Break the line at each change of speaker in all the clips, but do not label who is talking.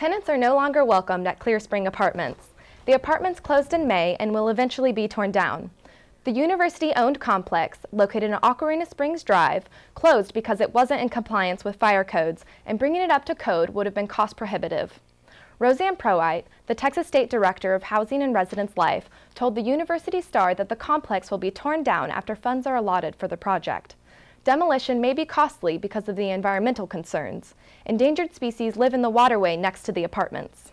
Tenants are no longer welcomed at Clear Spring Apartments. The apartments closed in May and will eventually be torn down. The university-owned complex, located in Ocarina Springs Drive, closed because it wasn't in compliance with fire codes, and bringing it up to code would have been cost-prohibitive. Roseanne Proite, the Texas State Director of Housing and Residence Life, told the University Star that the complex will be torn down after funds are allotted for the project. Demolition may be costly because of the environmental concerns. Endangered species live in the waterway next to the apartments.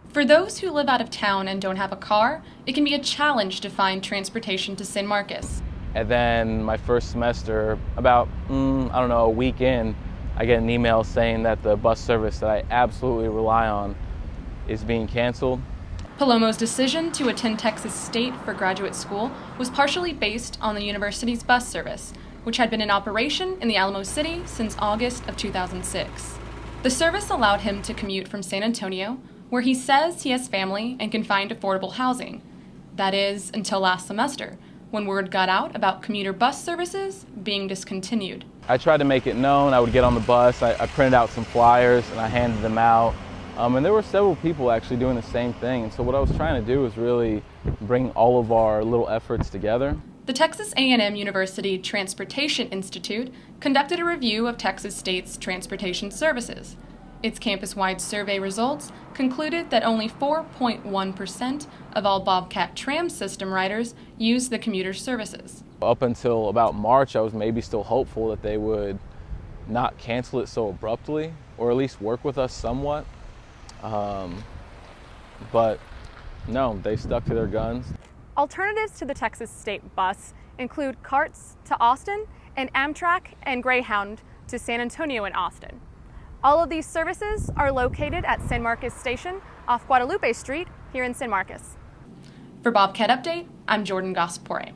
For those who live out of town and don't have a car, it can be a challenge to find transportation to San Marcos.
And then my first semester, about, a week in, I get an email saying that the bus service that I absolutely rely on is being canceled.
Palomo's decision to attend Texas State for graduate school was partially based on the university's bus service, which had been in operation in the Alamo City since August of 2006. The service allowed him to commute from San Antonio, where he says he has family and can find affordable housing. That is, until last semester, when word got out about commuter bus services being discontinued.
I tried to make it known. I would get on the bus, I printed out some flyers and I handed them out. And there were several people actually doing the same thing. And so what I was trying to do was really bring all of our little efforts together.
The Texas A&M University Transportation Institute conducted a review of Texas State's transportation services. Its campus-wide survey results concluded that only 4.1% of all Bobcat tram system riders use the commuter services.
Up until about March, I was maybe still hopeful that they would not cancel it so abruptly, or at least work with us somewhat. But no, they stuck to their guns.
Alternatives to the Texas State bus include CARTs to Austin and Amtrak and Greyhound to San Antonio and Austin. All of these services are located at San Marcos Station off Guadalupe Street here in San Marcos.
For Bobcat Update, I'm Jordan Poore.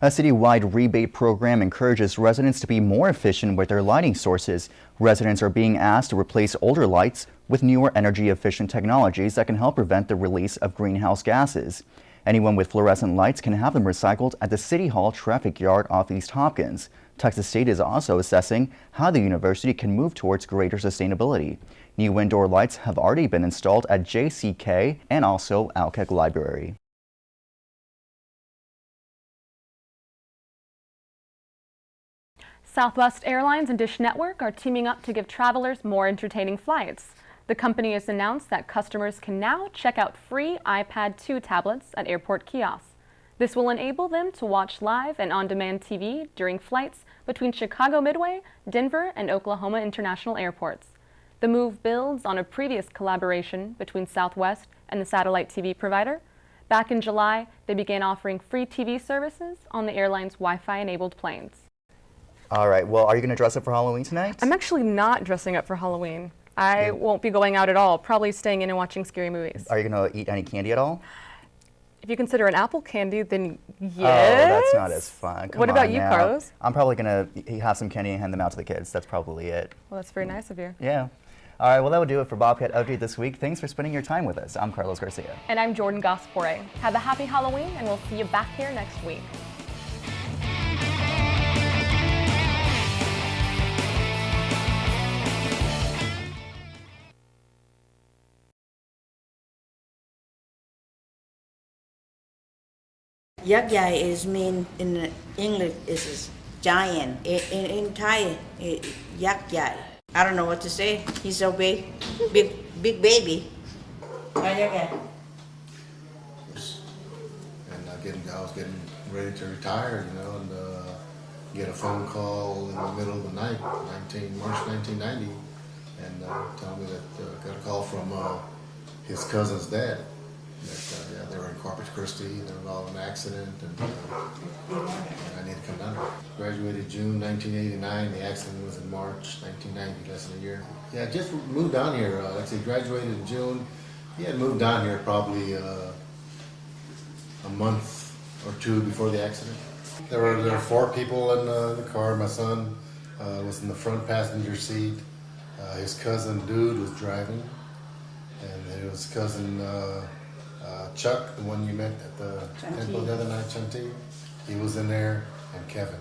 A citywide rebate program encourages residents to be more efficient with their lighting sources. Residents are being asked to replace older lights with newer energy-efficient technologies that can help prevent the release of greenhouse gases. Anyone with fluorescent lights can have them recycled at the City Hall traffic yard off East Hopkins. Texas State is also assessing how the university can move towards greater sustainability. New indoor lights have already been installed at JCK and also Alkek Library.
Southwest Airlines and Dish Network are teaming up to give travelers more entertaining flights. The company has announced that customers can now check out free iPad 2 tablets at airport kiosks. This will enable them to watch live and on-demand TV during flights between Chicago Midway, Denver, and Oklahoma International airports. The move builds on a previous collaboration between Southwest and the satellite TV provider. Back in July, they began offering free TV services on the airline's Wi-Fi-enabled planes.
All right, well, are you going to dress up for Halloween tonight?
I'm actually not dressing up for Halloween. I won't be going out at all, probably staying in and watching scary movies.
Are you going to eat any candy at all?
If you consider an apple candy, then yes.
Oh, that's not as fun. Come
what about
on
you,
now.
Carlos?
I'm probably going to have some candy and hand them out to the kids. That's probably it.
Well, that's very nice of you.
Yeah. All right, well, that would do it for Bobcat Update this week. Thanks for spending your time with us. I'm Carlos Garcia.
And I'm Jordan Poore. Have a happy Halloween, and we'll see you back here next week.
Yak Yai is mean in English is giant. In Thai, Yak Yai. I don't know what to say. He's so big, big baby. Yak Yai.
And I was getting ready to retire, and get a phone call in the middle of the night, March 1990, and tell me that got a call from his cousin's dad. That they were in Corpus Christi, they were involved in an accident, and I need to come down. Graduated June 1989, the accident was in March 1990, less than a year. Yeah, just moved down here, like I said, graduated in June. He had moved down here probably a month or two before the accident. There were 4 people in the car. My son was in the front passenger seat. His cousin Dude was driving, and his cousin Chuck, the one you met at the temple the other night, Chanti, he was in there, and Kevin,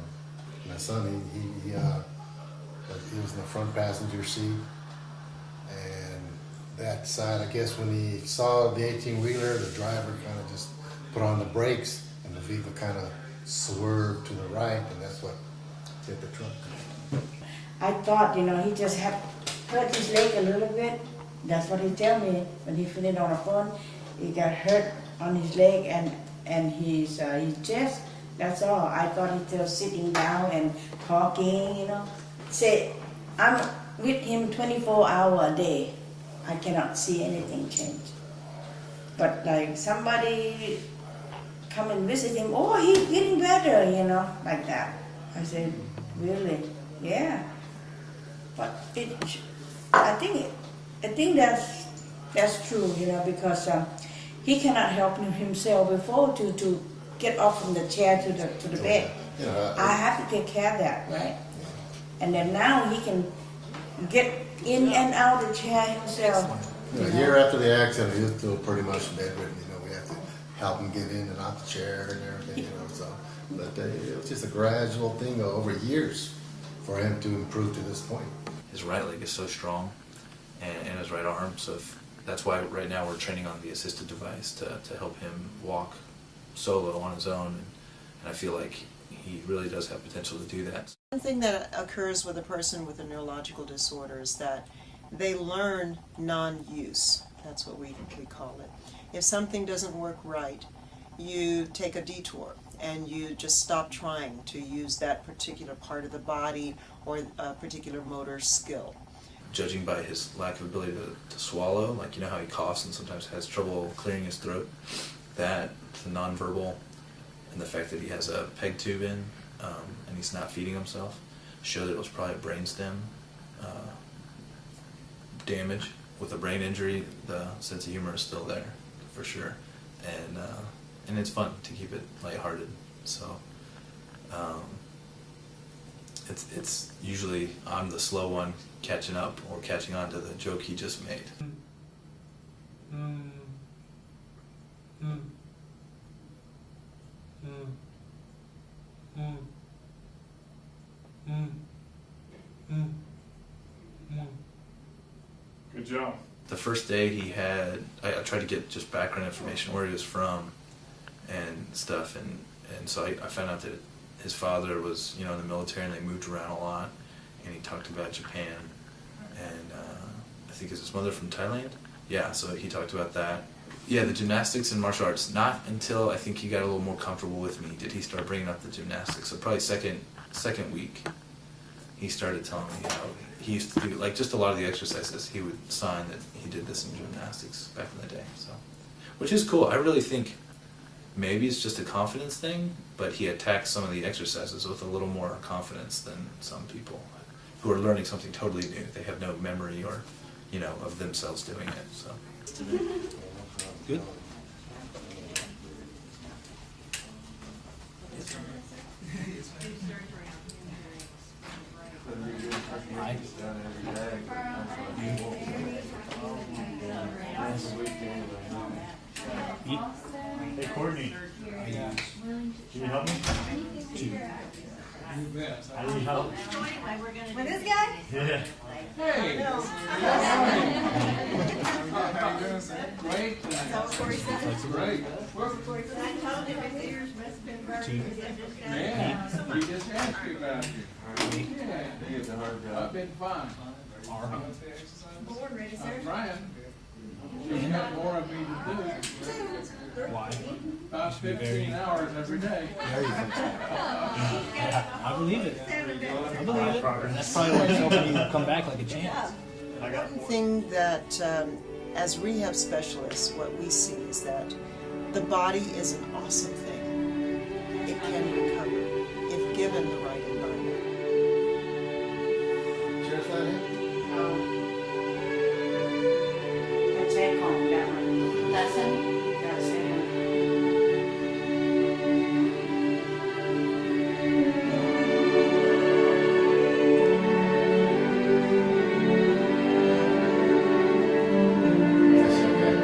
my son, he was in the front passenger seat, and that side, I guess when he saw the 18-wheeler, the driver kind of just put on the brakes, and the vehicle kind of swerved to the right, and that's what hit the truck.
I thought, he just had hurt his leg a little bit. That's what he tell me when he finished on the phone. He got hurt on his leg and his chest. That's all. I thought he was sitting down and talking, Say, I'm with him 24 hours a day. I cannot see anything change. But like somebody come and visit him, oh, he's getting better, like that. I said, really? Yeah. But I think that's true, because he cannot help himself before to get off from the chair to the bed. I have to take care of that, right? And then now he can get in and out of the chair himself.
A year after the accident, he was still pretty much bedridden. We have to help him get in and out the chair and everything. But it was just a gradual thing over years for him to improve to this point.
His right leg is so strong, and his right arm. So that's why right now we're training on the assisted device to help him walk solo on his own. And I feel like he really does have potential to do that.
One thing that occurs with a person with a neurological disorder is that they learn non-use. That's what we call it. If something doesn't work right, you take a detour and you just stop trying to use that particular part of the body or a particular motor skill.
Judging by his lack of ability to swallow, like how he coughs and sometimes has trouble clearing his throat, that, the nonverbal, and the fact that he has a peg tube in and he's not feeding himself, show that it was probably a brainstem damage. With a brain injury, the sense of humor is still there, for sure. And it's fun to keep it lighthearted. So it's usually I'm the slow one catching up or catching on to the joke he just made.
Good job.
The first day I tried to get just background information, where he was from and stuff, and so I found out that his father was, in the military and they moved around a lot, and he talked about Japan, and I think is his mother from Thailand? Yeah, so he talked about that. Yeah, the gymnastics and martial arts, not until I think he got a little more comfortable with me did he start bringing up the gymnastics. So probably second week, he started telling me how he used to do, like, just a lot of the exercises. He would sign that he did this in gymnastics back in the day, so, which is cool. I really think maybe it's just a confidence thing, but he attacks some of the exercises with a little more confidence than some people who are learning something totally new. They have no memory or, of themselves doing it, so. Good.
Hi. Hey, Courtney. Can you help me? I need help.
With this guy?
Yeah.
Hey!
Great.
That's
great.
I told him his ears must have been burning.
Man, you just asked me about you. Yeah. I've been fine.
Born ready, sir.
I'm trying. You've got more of me to do.
Why?
About 15 hours every day.
Yeah, I believe it. I believe it. And that's probably what's helping you come back like a champ.
One thing that, as rehab specialists, what we see is that the body is an awesome thing. It can recover if given the right environment.
Sheriff's not in?
That's it, that one. That's it? That's it.
Yes, okay.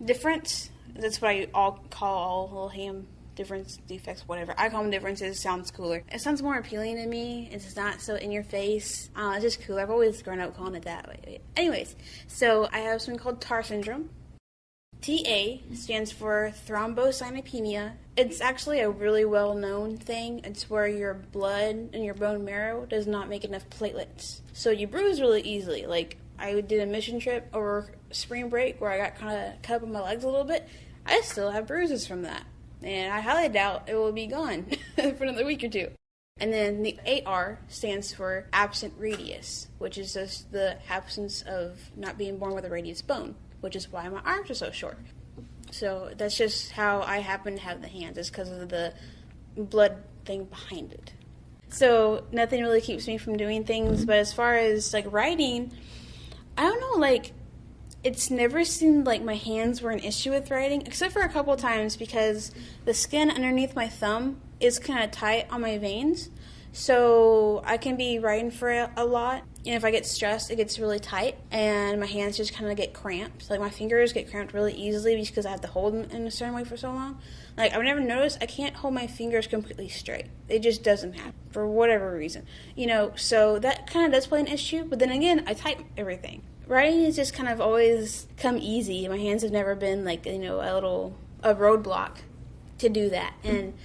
difference. That's what I all call all little ham difference, defects, whatever. I call them differences. Sounds cooler. It sounds more appealing to me. It's not so in your face. It's just cooler. I've always grown up calling it that way. Anyways, so I have something called TAR syndrome. TA stands for thrombocytopenia. It's actually a really well-known thing. It's where your blood and your bone marrow does not make enough platelets. So you bruise really easily. Like, I did a mission trip over spring break where I got kind of cut up on my legs a little bit. I still have bruises from that. And I highly doubt it will be gone for another week or two. And then the AR stands for absent radius, which is just the absence of not being born with a radius bone, which is why my arms are so short. So that's just how I happen to have the hands. It's because of the blood thing behind it. So nothing really keeps me from doing things. But as far as like writing, I don't know, like, it's never seemed like my hands were an issue with writing, except for a couple of times because the skin underneath my thumb is kind of tight on my veins. So I can be writing for a lot, and if I get stressed, it gets really tight, and my hands just kind of get cramped. Like, my fingers get cramped really easily because I have to hold them in a certain way for so long. Like, I've never noticed I can't hold my fingers completely straight. It just doesn't happen for whatever reason. You know, so that kind of does play an issue, but then again, I type everything. Writing has just kind of always come easy. My hands have never been, like, you know, a roadblock to do that. And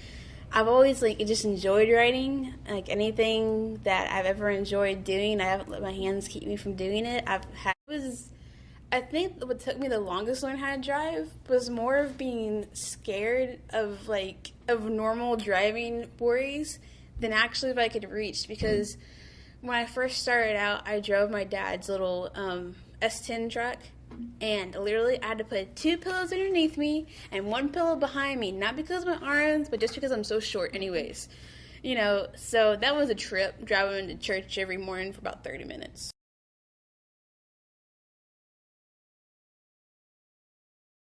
I've always, like, just enjoyed writing. Like, anything that I've ever enjoyed doing, I haven't let my hands keep me from doing it. I think what took me the longest to learn how to drive was more of being scared of normal driving worries than actually if I could reach, because when I first started out, I drove my dad's little S10 truck, and literally I had to put 2 pillows underneath me and 1 pillow behind me, not because of my arms, but just because I'm so short anyways. You know, so that was a trip, driving to church every morning for about 30 minutes.